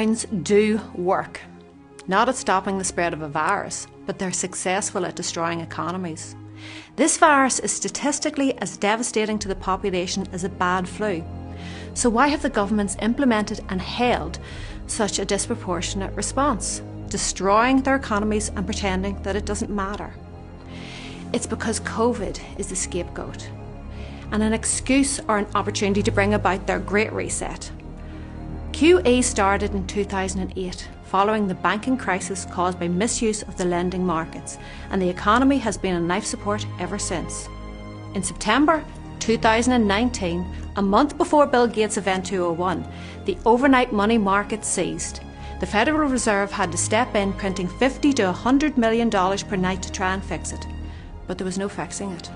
Lockdowns do work, not at stopping the spread of a virus, but they're successful at destroying economies. This virus is statistically as devastating to the population as a bad flu. So why have the governments implemented and held such a disproportionate response, destroying their economies and pretending that it doesn't matter? It's because COVID is the scapegoat and an excuse or an opportunity to bring about their Great Reset. QE started in 2008, following the banking crisis caused by misuse of the lending markets, and the economy has been on life support ever since. In September 2019, a month before Bill Gates' Event 201, the overnight money market seized. The Federal Reserve had to step in, printing $50 to $100 million per night to try and fix it. But there was no fixing it.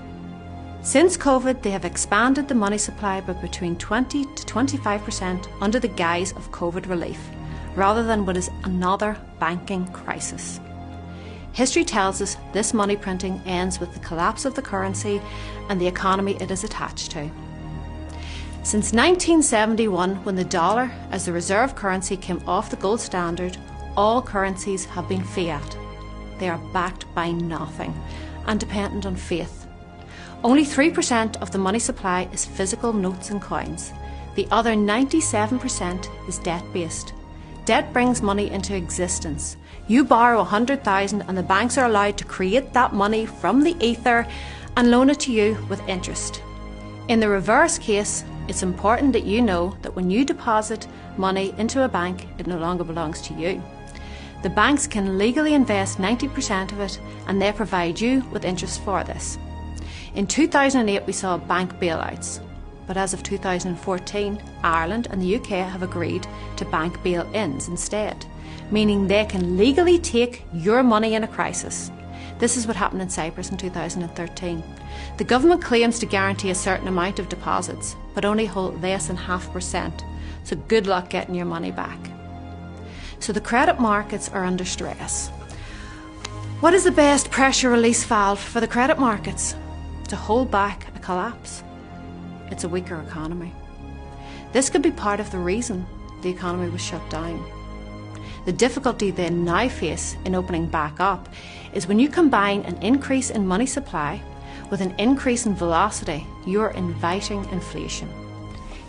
Since COVID, they have expanded the money supply by between 20 to 25% under the guise of COVID relief, rather than what is another banking crisis. History tells us this money printing ends with the collapse of the currency and the economy it is attached to. Since 1971, when the dollar as the reserve currency came off the gold standard, all currencies have been fiat. They are backed by nothing and dependent on faith. Only 3% of the money supply is physical notes and coins. The other 97% is debt-based. Debt brings money into existence. You borrow $100,000 and the banks are allowed to create that money from the ether and loan it to you with interest. In the reverse case, it's important that you know that when you deposit money into a bank, it no longer belongs to you. The banks can legally invest 90% of it and they provide you with interest for this. In 2008 we saw bank bailouts, but as of 2014, Ireland and the UK have agreed to bank bail-ins instead, meaning they can legally take your money in a crisis. This is what happened in Cyprus in 2013. The government claims to guarantee a certain amount of deposits, but only hold less than 0.5%, so good luck getting your money back. So the credit markets are under stress. What is the best pressure release valve for the credit markets? To hold back a collapse. It's a weaker economy. This could be part of the reason the economy was shut down. The difficulty they now face in opening back up is when you combine an increase in money supply with an increase in velocity, you're inviting inflation.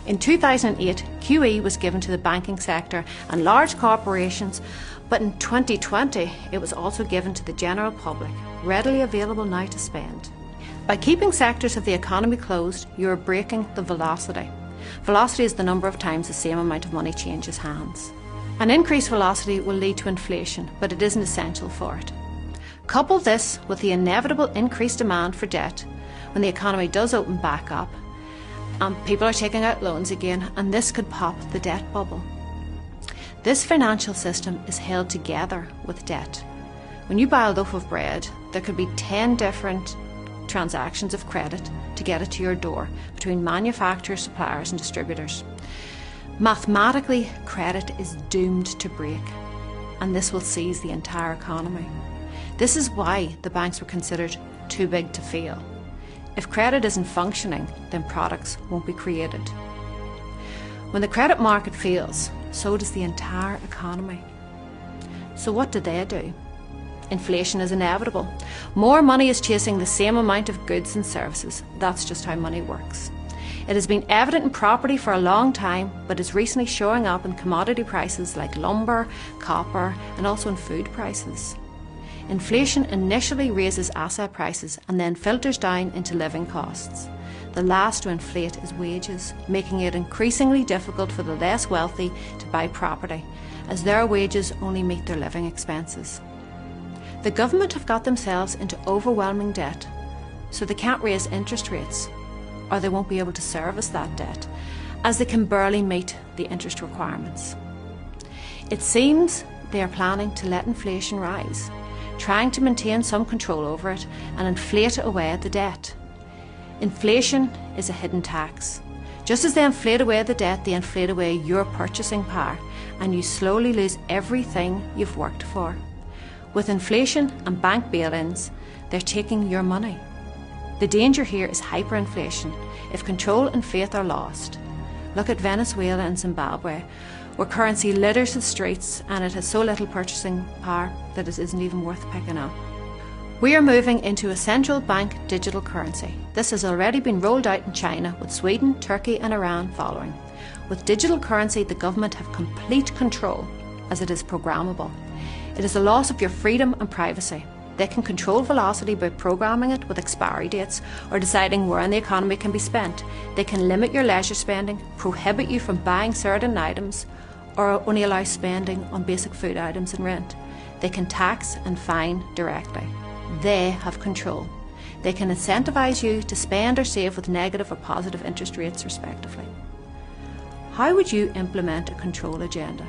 In 2008, QE was given to the banking sector and large corporations, but in 2020 it was also given to the general public, readily available now to spend. By keeping sectors of the economy closed, you are breaking the velocity. Velocity is the number of times the same amount of money changes hands. An increased velocity will lead to inflation, but it isn't essential for it. Couple this with the inevitable increased demand for debt when the economy does open back up, and people are taking out loans again, and this could pop the debt bubble. This financial system is held together with debt. When you buy a loaf of bread, there could be 10 different transactions of credit to get it to your door between manufacturers, suppliers and distributors. Mathematically, credit is doomed to break, and this will seize the entire economy. This is why the banks were considered too big to fail. If credit isn't functioning, then products won't be created. When the credit market fails, so does the entire economy. So what do they do? Inflation is inevitable. More money is chasing the same amount of goods and services. That's just how money works. It has been evident in property for a long time, but is recently showing up in commodity prices like lumber, copper, and also in food prices. Inflation initially raises asset prices and then filters down into living costs. The last to inflate is wages, making it increasingly difficult for the less wealthy to buy property, as their wages only meet their living expenses. The government have got themselves into overwhelming debt, so they can't raise interest rates, or they won't be able to service that debt, as they can barely meet the interest requirements. It seems they are planning to let inflation rise, trying to maintain some control over it and inflate away the debt. Inflation is a hidden tax. Just as they inflate away the debt, they inflate away your purchasing power, and you slowly lose everything you've worked for. With inflation and bank bail-ins, they're taking your money. The danger here is hyperinflation if control and faith are lost. Look at Venezuela and Zimbabwe, where currency litters the streets and it has so little purchasing power that it isn't even worth picking up. We are moving into a central bank digital currency. This has already been rolled out in China, with Sweden, Turkey and Iran following. With digital currency, the government have complete control, as it is programmable. It is a loss of your freedom and privacy. They can control velocity by programming it with expiry dates or deciding where in the economy can be spent. They can limit your leisure spending, prohibit you from buying certain items, or only allow spending on basic food items and rent. They can tax and fine directly. They have control. They can incentivise you to spend or save with negative or positive interest rates respectively. How would you implement a control agenda?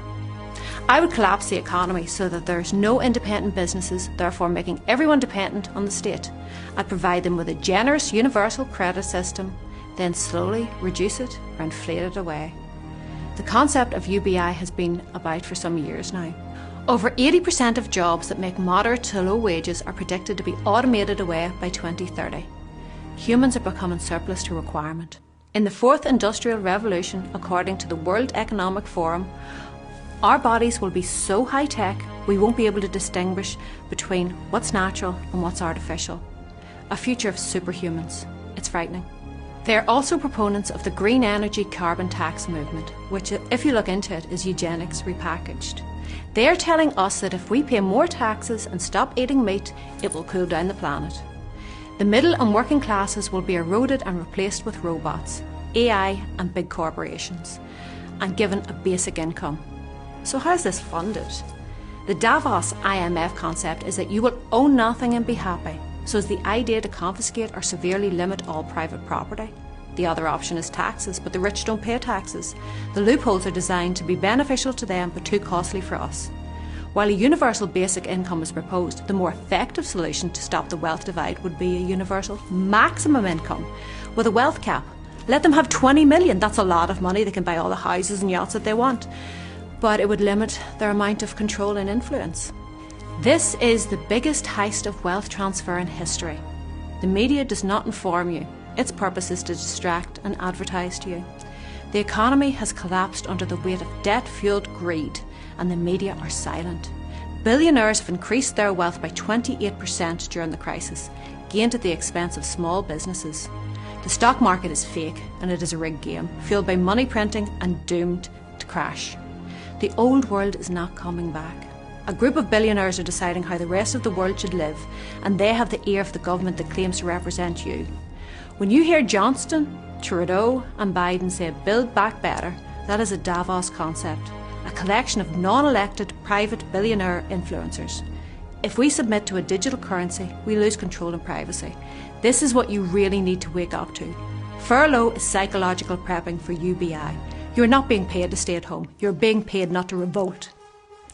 I would collapse the economy so that there's no independent businesses, therefore making everyone dependent on the state. I'd provide them with a generous universal credit system, then slowly reduce it or inflate it away. The concept of UBI has been about for some years now. Over 80% of jobs that make moderate to low wages are predicted to be automated away by 2030. Humans are becoming surplus to requirement. In the fourth industrial revolution, according to the World Economic Forum, our bodies will be so high-tech we won't be able to distinguish between what's natural and what's artificial. A future of superhumans. It's frightening. They are also proponents of the green energy carbon tax movement, which, if you look into it, is eugenics repackaged. They are telling us that if we pay more taxes and stop eating meat, it will cool down the planet. The middle and working classes will be eroded and replaced with robots, AI and big corporations, and given a basic income. So how is this funded? The Davos IMF concept is that you will own nothing and be happy. So is the idea to confiscate or severely limit all private property? The other option is taxes, but the rich don't pay taxes. The loopholes are designed to be beneficial to them but too costly for us. While a universal basic income is proposed, the more effective solution to stop the wealth divide would be a universal maximum income with a wealth cap. Let them have 20 million, that's a lot of money, they can buy all the houses and yachts that they want. But it would limit their amount of control and influence. This is the biggest heist of wealth transfer in history. The media does not inform you. Its purpose is to distract and advertise to you. The economy has collapsed under the weight of debt-fueled greed, and the media are silent. Billionaires have increased their wealth by 28% during the crisis, gained at the expense of small businesses. The stock market is fake, and it is a rigged game, fueled by money printing and doomed to crash. The old world is not coming back. A group of billionaires are deciding how the rest of the world should live, and they have the ear of the government that claims to represent you. When you hear Johnston, Trudeau and Biden say build back better, that is a Davos concept, a collection of non-elected private billionaire influencers. If we submit to a digital currency, we lose control and privacy. This is what you really need to wake up to. Furlough is psychological prepping for UBI. You're not being paid to stay at home. You're being paid not to revolt.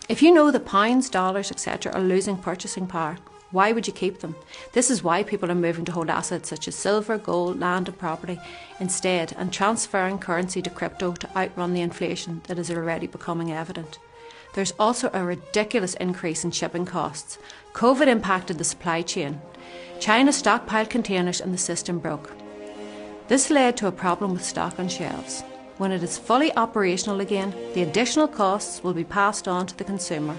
If you know that pounds, dollars, etc. are losing purchasing power, why would you keep them? This is why people are moving to hold assets such as silver, gold, land and property instead, and transferring currency to crypto to outrun the inflation that is already becoming evident. There's also a ridiculous increase in shipping costs. COVID impacted the supply chain. China stockpiled containers and the system broke. This led to a problem with stock on shelves. When it is fully operational again, the additional costs will be passed on to the consumer.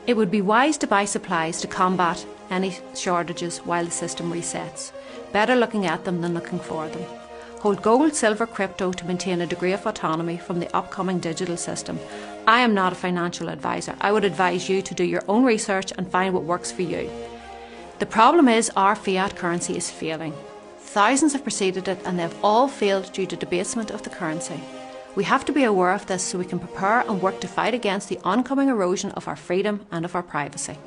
It would be wise to buy supplies to combat any shortages while the system resets. Better looking at them than looking for them. Hold gold, silver, crypto to maintain a degree of autonomy from the upcoming digital system. I am not a financial advisor. I would advise you to do your own research and find what works for you. The problem is our fiat currency is failing. Thousands have preceded it and they've all failed due to debasement of the currency. We have to be aware of this so we can prepare and work to fight against the oncoming erosion of our freedom and of our privacy.